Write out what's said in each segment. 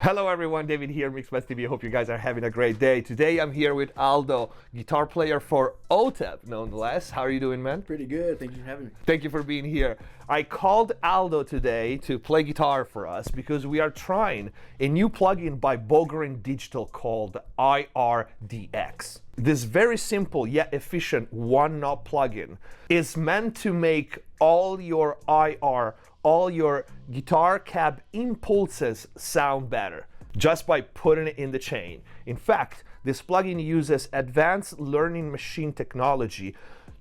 Hello everyone, David here, MixBus TV. I hope you guys are having a great day. Today I'm here with Aldo, guitar player for OTEP, nonetheless. How are you doing, man? Pretty good, thank you for having me. Thank you for being here. I called Aldo today to play guitar for us because we are trying a new plugin by Bogren Digital called IRDX. This very simple yet efficient one-knob plugin is meant to make all your guitar cab impulses sound better just by putting it in the chain. In fact, this plugin uses advanced learning machine technology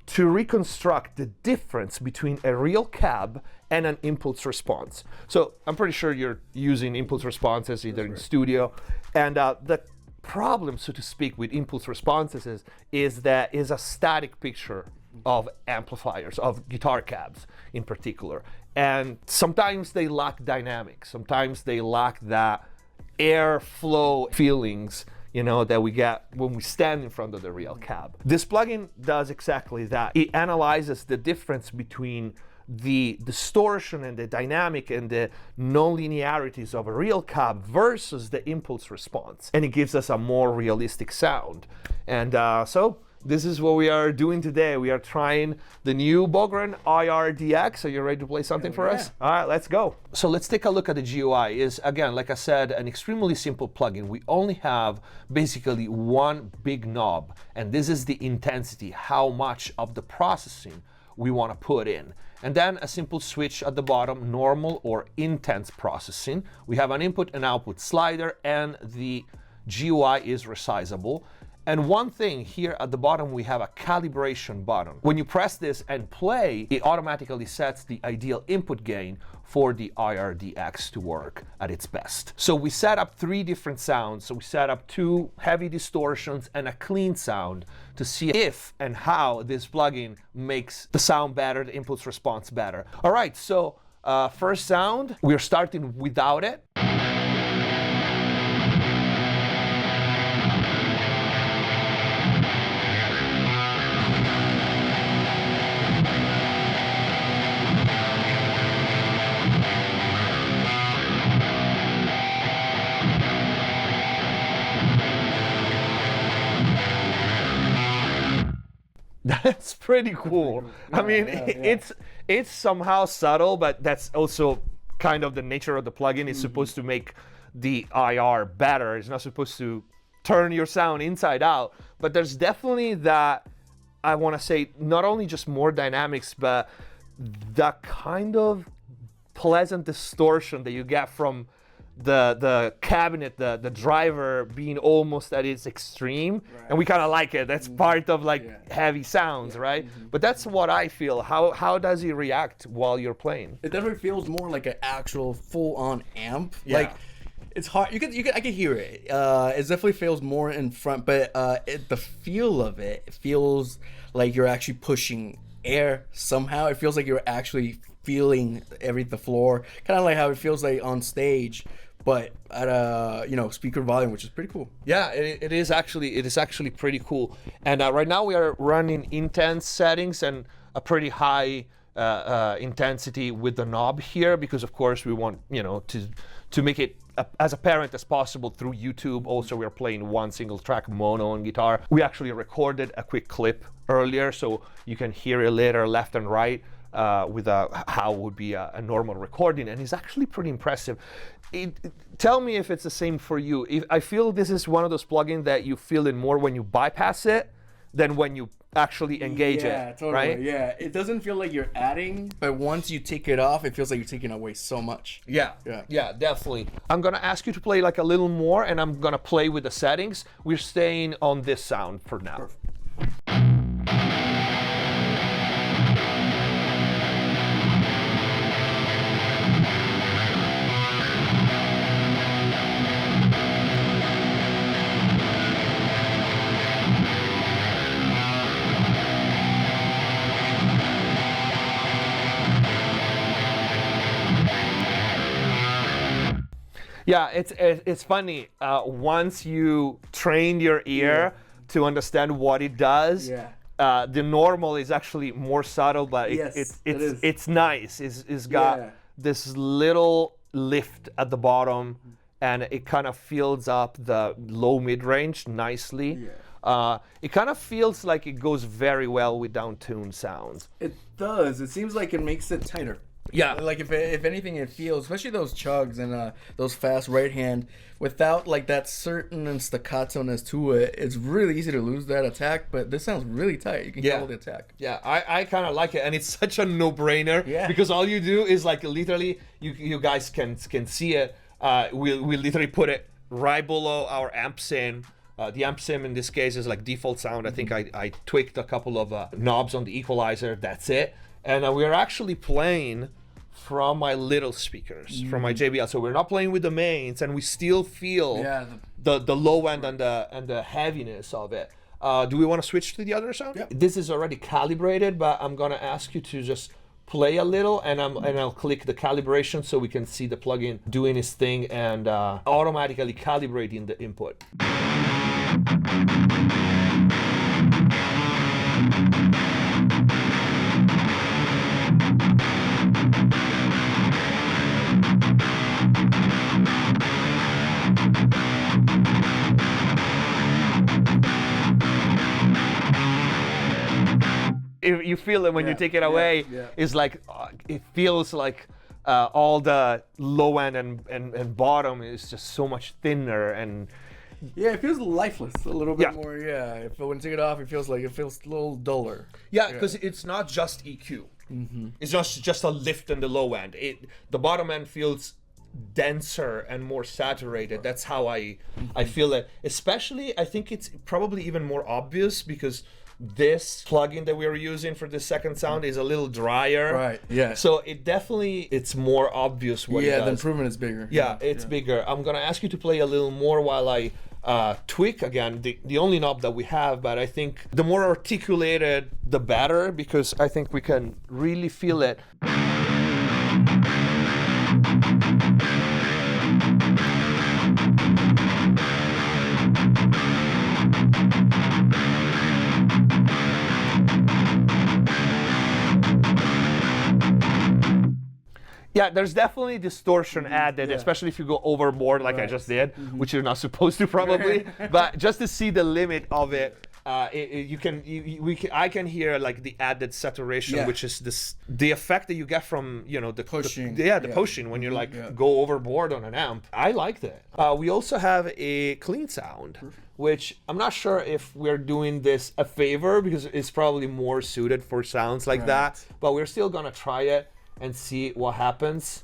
to reconstruct the difference between a real cab and an impulse response. So I'm pretty sure you're using impulse responses either in studio, and the problem, so to speak, with impulse responses is that is a static picture of amplifiers, of guitar cabs in particular. And sometimes they lack dynamics, sometimes they lack that airflow feelings, you know, that we get when we stand in front of the real cab. This plugin does exactly that. It analyzes the difference between the distortion and the dynamic and the non-linearities of a real cab versus the impulse response. And it gives us a more realistic sound. And so this is what we are doing today. We are trying the new Bogren IRDX. Are you ready to play something for us? All right, let's go. So let's take a look at the GUI. Is again, like I said, an extremely simple plugin. We only have basically one big knob, and this is the intensity, how much of the processing we want to put in. And then a simple switch at the bottom, normal or intense processing. We have an input and output slider, and the GUI is resizable. And one thing here at the bottom, we have a calibration button. When you press this and play, it automatically sets the ideal input gain for the IRDX to work at its best. So we set up 3 different sounds. So we set up 2 heavy distortions and a clean sound to see if and how this plugin makes the sound better, the impulse response better. All right, so first sound, we're starting without it. That's pretty cool. I mean, it's somehow subtle, but that's also kind of the nature of the plugin. It's supposed to make the IR better. It's not supposed to turn your sound inside out, but there's definitely that, I want to say, not only just more dynamics, but the kind of pleasant distortion that you get from the cabinet, the driver being almost at its extreme, right. And we kind of like it. That's part of like heavy sounds, right? But that's what I feel. How does it react while you're playing? It definitely feels more like an actual full-on amp. Like it's hard. I can hear it. It definitely feels more in front, but the feel of it feels like you're actually pushing air somehow. It feels like you're actually feeling the floor, kind of like how it feels like on stage, but at a speaker volume, which is pretty cool. Yeah, it is actually pretty cool. And right now we are running intense settings and a pretty high intensity with the knob here, because of course we want to make it as apparent as possible through YouTube. Also, we are playing one single track mono on guitar. We actually recorded a quick clip earlier, so you can hear it later, left and right. With how would be a normal recording, and it's actually pretty impressive. Tell me if it's the same for you. I feel this is one of those plugins that you feel it more when you bypass it than when you actually engage it, totally, right? Yeah, it doesn't feel like you're adding, but once you take it off, it feels like you're taking away so much. Yeah, definitely. I'm gonna ask you to play like a little more, and I'm gonna play with the settings. We're staying on this sound for now. Perfect. Yeah, it's funny. Once you train your ear to understand what it does, the normal is actually more subtle, but it's nice. It's got this little lift at the bottom, and it kind of fills up the low mid-range nicely. It kind of feels like it goes very well with down-tuned sounds. It does. It seems like it makes it tighter. Yeah. Like if anything, it feels, especially those chugs and those fast right hand, without like that certain staccato-ness to it, it's really easy to lose that attack. But this sounds really tight. You can hold the attack. Yeah, I kind of like it, and it's such a no-brainer. Because all you do is like literally, you guys can see it. We literally put it right below our amp sim. The amp sim in this case is like default sound. I think I tweaked a couple of knobs on the equalizer. That's it. And we're actually playing from my little speakers, from my JBL. So we're not playing with the mains, and we still feel the low end and the heaviness of it. Do we want to switch to the other sound? Yep. This is already calibrated, but I'm gonna ask you to just play a little, and I'll click the calibration so we can see the plugin doing its thing and automatically calibrating the input. You feel it when you take it away. It's like it feels like all the low end and bottom is just so much thinner, and it feels lifeless a little bit more. If when you take it off, it feels a little duller. Because it's not just EQ. It's just a lift in the low end. The bottom end feels denser and more saturated. That's how I feel it. Especially, I think it's probably even more obvious because this plugin that we are using for the second sound is a little drier. Right. Yeah. So it's more obvious what it does. The improvement is bigger. It's bigger. I'm gonna ask you to play a little more while I tweak again the only knob that we have, but I think the more articulated the better, because I think we can really feel it. Yeah, there's definitely distortion added, especially if you go overboard like I just did, which you're not supposed to probably. But just to see the limit of it, I can hear like the added saturation, which is the effect that you get from the pushing. The pushing when you go overboard on an amp. I liked it. We also have a clean sound, which I'm not sure if we're doing this a favor because it's probably more suited for sounds like that. But we're still gonna try it and see what happens.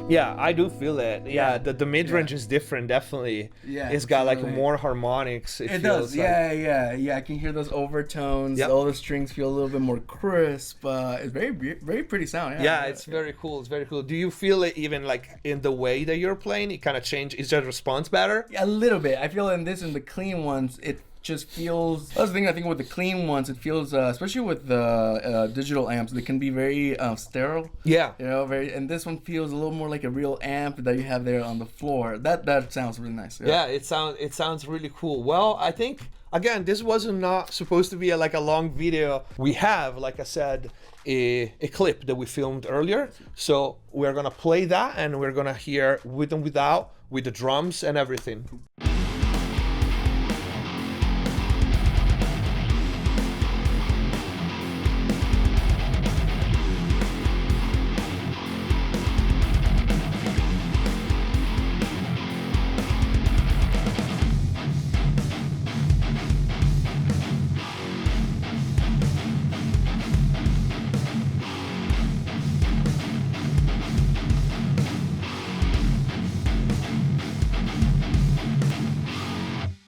Yeah, I do feel it. Yeah, the mid-range is different, definitely. Yeah. It's got like more harmonics. It does. Yeah. I can hear those overtones. Yep. All the strings feel a little bit more crisp. It's very, very pretty sound. Yeah, it's very cool. It's very cool. Do you feel it even like in the way that you're playing? It kind of changed. Is the response better? Yeah, a little bit. I feel in the clean ones, it just feels. That's the thing. I think with the clean ones, it feels, especially with the digital amps, they can be very sterile. Yeah. And this one feels a little more like a real amp that you have there on the floor. That sounds really nice. Yeah, it sounds really cool. Well, I think again, this wasn't not supposed to be a long video. We have, like I said, a clip that we filmed earlier. So we're gonna play that, and we're gonna hear with and without, with the drums and everything.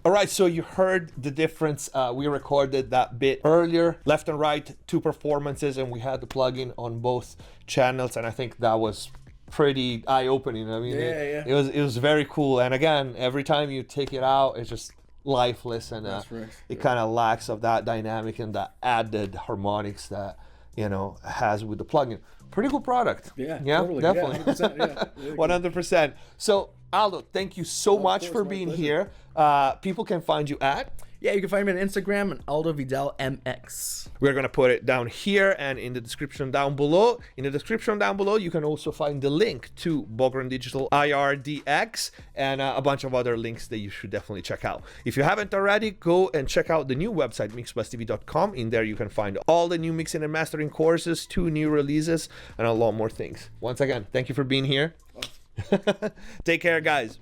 All right, so you heard the difference. We recorded that bit earlier, left and right, 2 performances, and we had the plugin on both channels, and I think that was pretty eye-opening. I mean, it was very cool. And again, every time you take it out, it's just lifeless, and it kind of lacks of that dynamic and that added harmonics that has with the plugin. Pretty cool product. Yeah, totally. Definitely. Yeah, 100%, yeah, really 100%. So Aldo, thank you so much for being here. People can find you at. Yeah, you can find me on Instagram and Aldo Vidal MX. We're going to put it down here and in the description down below. In the description down below, you can also find the link to Bogren Digital IRDX and a bunch of other links that you should definitely check out. If you haven't already, go and check out the new website, mixbustv.com. In there, you can find all the new mixing and mastering courses, 2 new releases, and a lot more things. Once again, thank you for being here. Take care, guys.